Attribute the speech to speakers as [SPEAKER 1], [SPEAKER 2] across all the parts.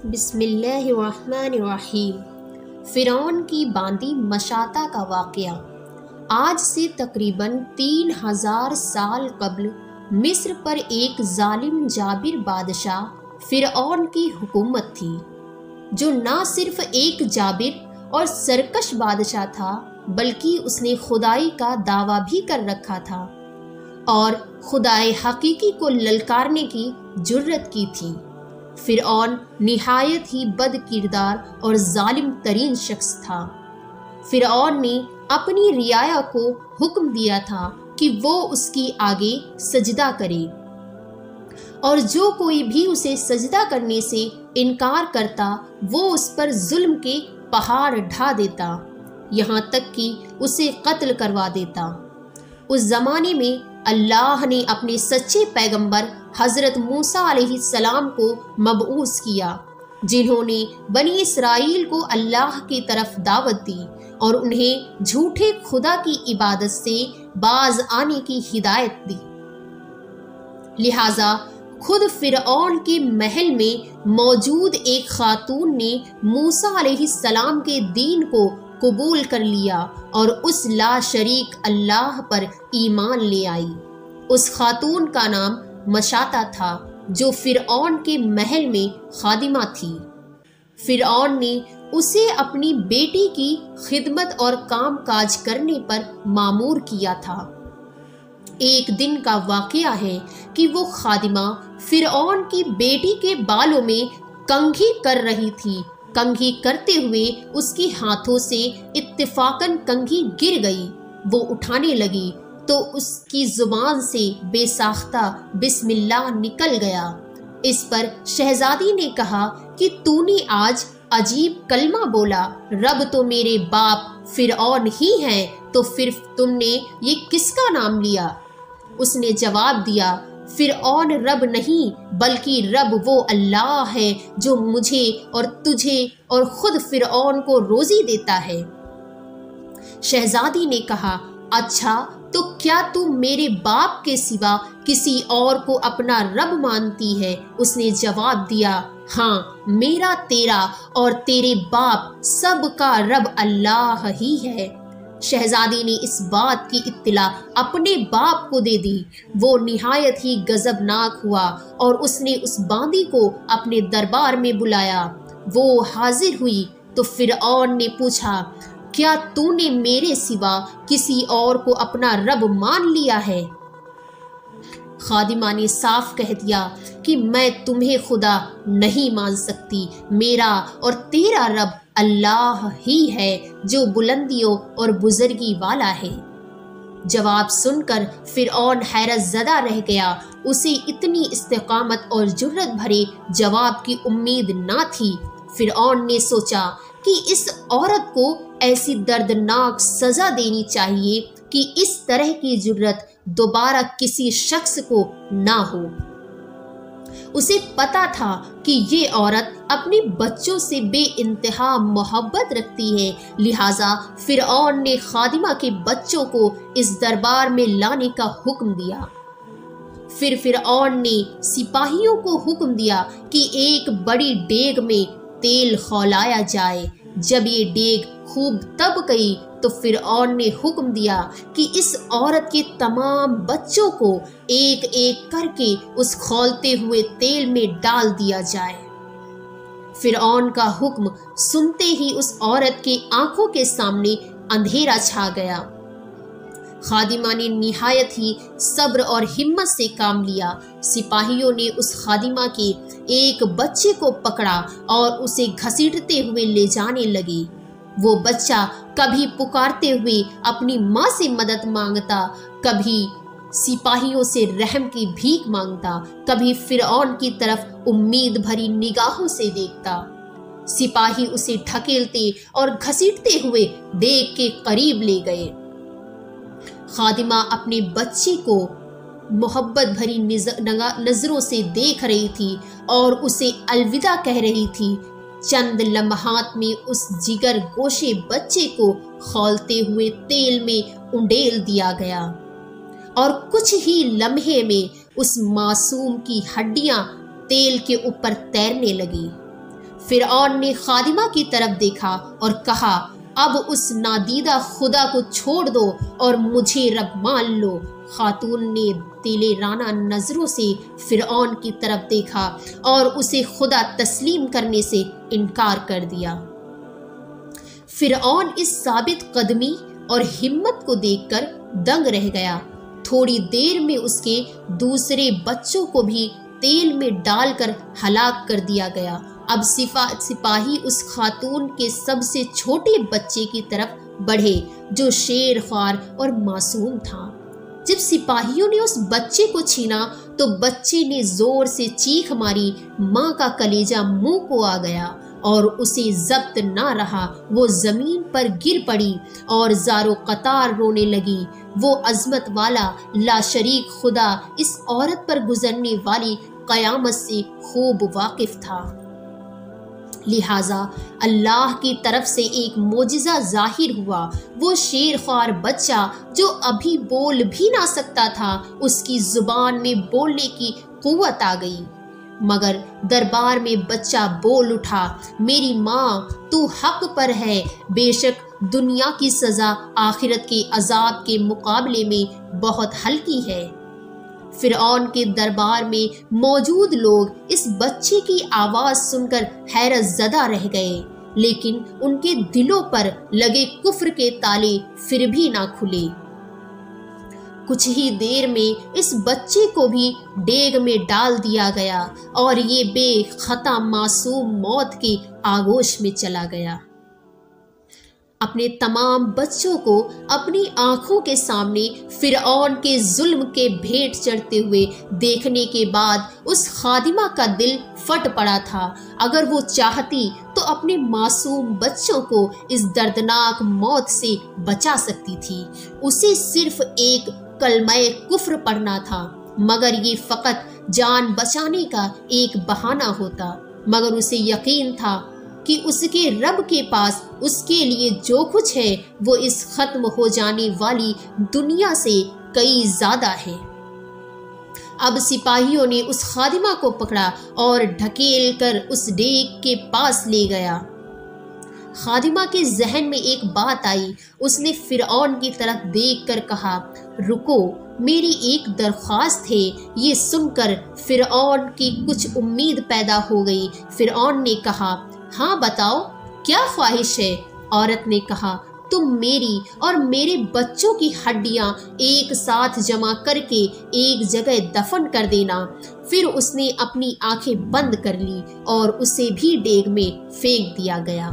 [SPEAKER 1] بسم اللہ الرحمن الرحیم۔ فرعون کی باندی مشاطہ کا واقعہ۔ آج سے تقریباً 3000 سال قبل مصر پر ایک ظالم جابر بادشاہ فرعون کی حکومت تھی، جو نہ صرف ایک جابر اور سرکش بادشاہ تھا بلکہ اس نے خدائی کا دعویٰ بھی کر رکھا تھا اور خدائے حقیقی کو للکارنے کی جرت کی تھی۔ فرعون نہایت ہی بد کردار اور ظالم ترین شخص تھا۔ فرعون نے اپنی رعایا کو حکم دیا تھا کہ وہ اس کی آگے سجدہ کرے، اور جو کوئی بھی اسے سجدہ کرنے سے انکار کرتا وہ اس پر ظلم کے پہاڑ ڈھا دیتا، یہاں تک کہ اسے قتل کروا دیتا۔ اس زمانے میں اللہ نے اپنے سچے پیغمبر حضرت موسیٰ علیہ السلام کو مبعوث کیا، جنہوں نے بنی اسرائیل کو اللہ کی طرف دعوت دی اور انہیں جھوٹے خدا کی عبادت سے باز آنے کی ہدایت دی۔ لہٰذا خود فرعون کے محل میں موجود ایک خاتون نے موسیٰ علیہ السلام کے دین کو قبول کر لیا اور اس لا شریک اللہ پر ایمان لے آئی۔ اس خاتون کا نام مشاطہ تھا، جو فرعون کے محل میں خادمہ تھی۔ فرعون نے اسے اپنی بیٹی کی خدمت اور کام کاج کرنے پر مامور کیا تھا۔ ایک دن کا واقعہ ہے کہ وہ خادمہ فرعون کی بیٹی کے بالوں میں کنگھی کر رہی تھی۔ کنگھی کرتے ہوئے اس کے ہاتھوں سے اتفاقاً کنگھی گر گئی۔ وہ اٹھانے لگی تو اس کی زبان سے بے ساختہ بسم اللہ نکل گیا۔ اس پر شہزادی نے کہا کہ تو نے آج عجیب کلمہ بولا، رب تو میرے باپ فرعون ہی ہیں، تو پھر تم نے یہ کس کا نام لیا؟ اس نے جواب دیا، فرعون رب نہیں بلکہ رب وہ اللہ ہے جو مجھے اور تجھے اور خود فرعون کو روزی دیتا ہے۔ شہزادی نے کہا، اچھا تو کیا تم میرے باپ کے سوا کسی اور کو اپنا رب مانتی ہے؟ اس نے جواب دیا، ہاں، میرا، تیرا اور تیرے باپ سب کا رب اللہ ہی ہے۔ شہزادی نے اس بات کی اطلاع اپنے باپ کو دے دی۔ وہ نہایت ہی غضبناک ہوا اور اس نے اس باندی کو اپنے دربار میں بلایا۔ وہ حاضر ہوئی تو فرعون نے پوچھا، کیا تو نے میرے سوا کسی اور کو اپنا رب مان لیا ہے؟ خادمہ نے صاف کہہ دیا کہ میں تمہیں خدا نہیں مان سکتی، میرا اور تیرا رب اللہ ہی ہے جو بلندیوں اور بزرگی والا ہے۔ جواب سن کر فرعون حیرت زدہ رہ گیا۔ اسے اتنی استقامت اور جرت بھرے جواب کی امید نہ تھی۔ فرعون نے سوچا کہ اس عورت کو ایسی دردناک سزا دینی چاہیے کہ اس طرح کی جرت دوبارہ کسی شخص کو نہ ہو۔ اسے پتا تھا کہ یہ عورت اپنے بچوں سے بے انتہا محبت رکھتی ہے، لہٰذا فرعون نے خادمہ کے بچوں کو اس دربار میں لانے کا حکم دیا۔ پھر فرعون نے سپاہیوں کو حکم دیا کہ ایک بڑی دیگ میں تیل کھولایا جائے۔ جب یہ دیگ خوب تب گئی تو فرعون نے حکم دیا کہ اس عورت کے تمام بچوں کو ایک ایک کر کے اس کھولتے ہوئے تیل میں ڈال دیا جائے۔ فرعون کا حکم سنتے ہی اس عورت کے آنکھوں کے سامنے اندھیرا چھا گیا۔ خادمہ نے نہایت ہی صبر اور ہمت سے کام لیا۔ سپاہیوں نے اس خادمہ کے ایک بچے کو پکڑا اور اسے گھسیٹتے ہوئے لے جانے لگے۔ وہ بچہ کبھی پکارتے ہوئے اپنی ماں سے مدد مانگتا، کبھی سپاہیوں سے رحم کی بھیک مانگتا، کبھی فرعون کی طرف امید بھری نگاہوں سے دیکھتا۔ سپاہی اسے ڈھکیلتے اور گھسیٹتے ہوئے دیگ کے قریب لے گئے۔ خادمہ اپنے بچے کو محبت بھری نظروں سے دیکھ رہی تھی اور اسے الوداع کہہ رہی تھی۔ چند لمحات میں اس جگر گوشے بچے کو کھولتے ہوئے تیل میں انڈیل دیا گیا اور کچھ ہی لمحے میں اس معصوم کی ہڈیاں تیل کے اوپر تیرنے لگی۔ فرعون نے خادمہ کی طرف دیکھا اور کہا اب اس نادیدہ خدا کو چھوڑ دو اور مجھے رب مان لو۔ خاتون نے تیلے رانہ نظروں سے فرعون کی طرف دیکھا اور اسے خدا تسلیم کرنے سے انکار کر دیا۔ فرعون اس ثابت قدمی اور ہمت کو دیکھ کر دنگ رہ گیا۔ تھوڑی دیر میں اس کے دوسرے بچوں کو بھی تیل میں ڈال کر ہلاک کر دیا گیا۔ اب سپاہی اس خاتون کے سب سے چھوٹے بچے کی طرف بڑھے جو شیر خوار اور معصوم تھا۔ جب سپاہیوں نے اس بچے کو چھینا تو بچے نے زور سے چیخ ماری، ماں کا کلیجہ منہ کو آ گیا اور اسے ضبط نہ رہا، وہ زمین پر گر پڑی اور زار و قطار رونے لگی۔ وہ عظمت والا لا شریک خدا اس عورت پر گزرنے والی قیامت سے خوب واقف تھا، لہٰذا اللہ کی طرف سے ایک معجزہ ظاہر ہوا۔ وہ شیر خوار بچہ جو ابھی بول بھی نہ سکتا تھا، اس کی زبان میں بولنے کی قوت آ گئی، مگر دربار میں بچہ بول اٹھا، میری ماں تو حق پر ہے، بے شک دنیا کی سزا آخرت کے عذاب کے مقابلے میں بہت ہلکی ہے۔ فرعون کے دربار میں موجود لوگ اس بچے کی آواز سن کر حیرت زدہ رہ گئے، لیکن ان کے دلوں پر لگے کفر کے تالے پھر بھی نہ کھلے۔ کچھ ہی دیر میں اس بچے کو بھی ڈیگ میں ڈال دیا گیا اور یہ بے خطا معصوم موت کے آغوش میں چلا گیا۔ اپنے تمام بچوں کو اپنی آنکھوں کے سامنے فرعون کے ظلم کے بھیٹ چڑھتے ہوئے دیکھنے کے بعد اس خادمہ کا دل پھٹ پڑا تھا۔ اگر وہ چاہتی تو اپنے معصوم بچوں کو اس دردناک موت سے بچا سکتی تھی۔ اسے صرف ایک کلمہ کفر پڑھنا تھا، مگر یہ فقط جان بچانے کا ایک بہانہ ہوتا، مگر اسے یقین تھا کہ اس کے رب کے پاس اس کے لیے جو کچھ ہے وہ اس ختم ہو جانے والی دنیا سے کئی زیادہ ہے۔ اب سپاہیوں نے اس خادمہ کو پکڑا اور ڈھکیل کر اس ڈیگ کے پاس لے گیا۔ خادمہ کے ذہن میں ایک بات آئی، اس نے فرعون کی طرف دیکھ کر کہا، رکو، میری ایک درخواست ہے۔ یہ سن کر فرعون کی کچھ امید پیدا ہو گئی۔ فرعون نے کہا، ہاں بتاؤ، کیا خواہش ہے؟ عورت نے کہا، تم میری اور میرے بچوں کی ہڈیاں ایک ساتھ جمع کر کے ایک جگہ دفن کر دینا۔ پھر اس نے اپنی آنکھیں بند کر لی اور اسے بھی ڈیگ میں پھینک دیا گیا۔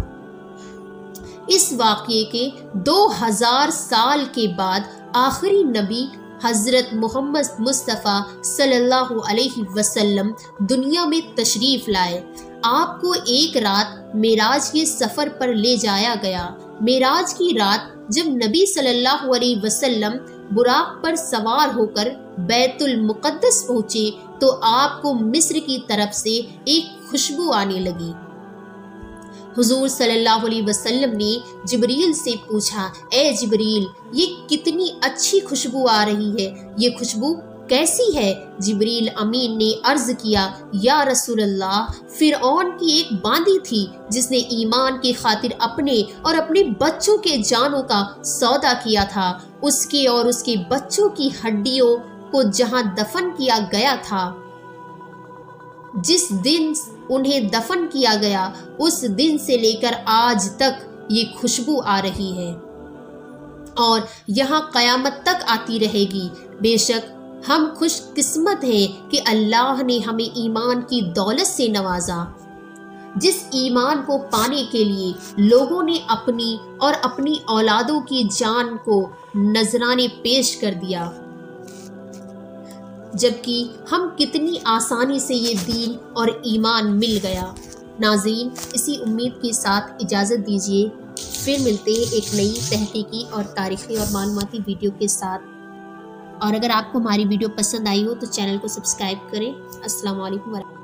[SPEAKER 1] اس واقعے کے 2000 سال کے بعد آخری نبی حضرت محمد مصطفیٰ صلی اللہ علیہ وسلم دنیا میں تشریف لائے۔ آپ کو ایک رات معراج کے سفر پر لے جایا گیا۔ معراج کی رات جب نبی صلی اللہ علیہ وسلم براق پر سوار ہو کر بیت المقدس پہنچے تو آپ کو مصر کی طرف سے ایک خوشبو آنے لگی۔ حضور صلی اللہ علیہ وسلم نے جبریل سے پوچھا، اے جبریل، یہ کتنی اچھی خوشبو آ رہی ہے، یہ خوشبو کیسی ہے؟ جبریل امین نے عرض کیا، یا رسول اللہ، فرعون کی ایک باندی تھی جس نے ایمان کی خاطر اپنے اور اپنے بچوں کے جانوں کا سودا کیا تھا۔ اس کے اور اس کے بچوں کی ہڈیوں کو جہاں دفن کیا گیا تھا، جس دن انہیں دفن کیا گیا، اس دن سے لے کر آج تک یہ خوشبو آ رہی ہے اور یہاں قیامت تک آتی رہے گی۔ بے شک ہم خوش قسمت ہیں کہ اللہ نے ہمیں ایمان کی دولت سے نوازا، جس ایمان کو پانے کے لیے لوگوں نے اپنی اور اپنی اولادوں کی جان کو نذرانے پیش کر دیا، جبکہ ہم کتنی آسانی سے یہ دین اور ایمان مل گیا۔ ناظرین، اسی امید کے ساتھ اجازت دیجیے، پھر ملتے ہیں ایک نئی تحقیقی اور تاریخی اور معلوماتی ویڈیو کے ساتھ۔ اور اگر آپ کو ہماری ویڈیو پسند آئی ہو تو چینل کو سبسکرائب کریں۔ السلام علیکم ورحمۃ اللہ۔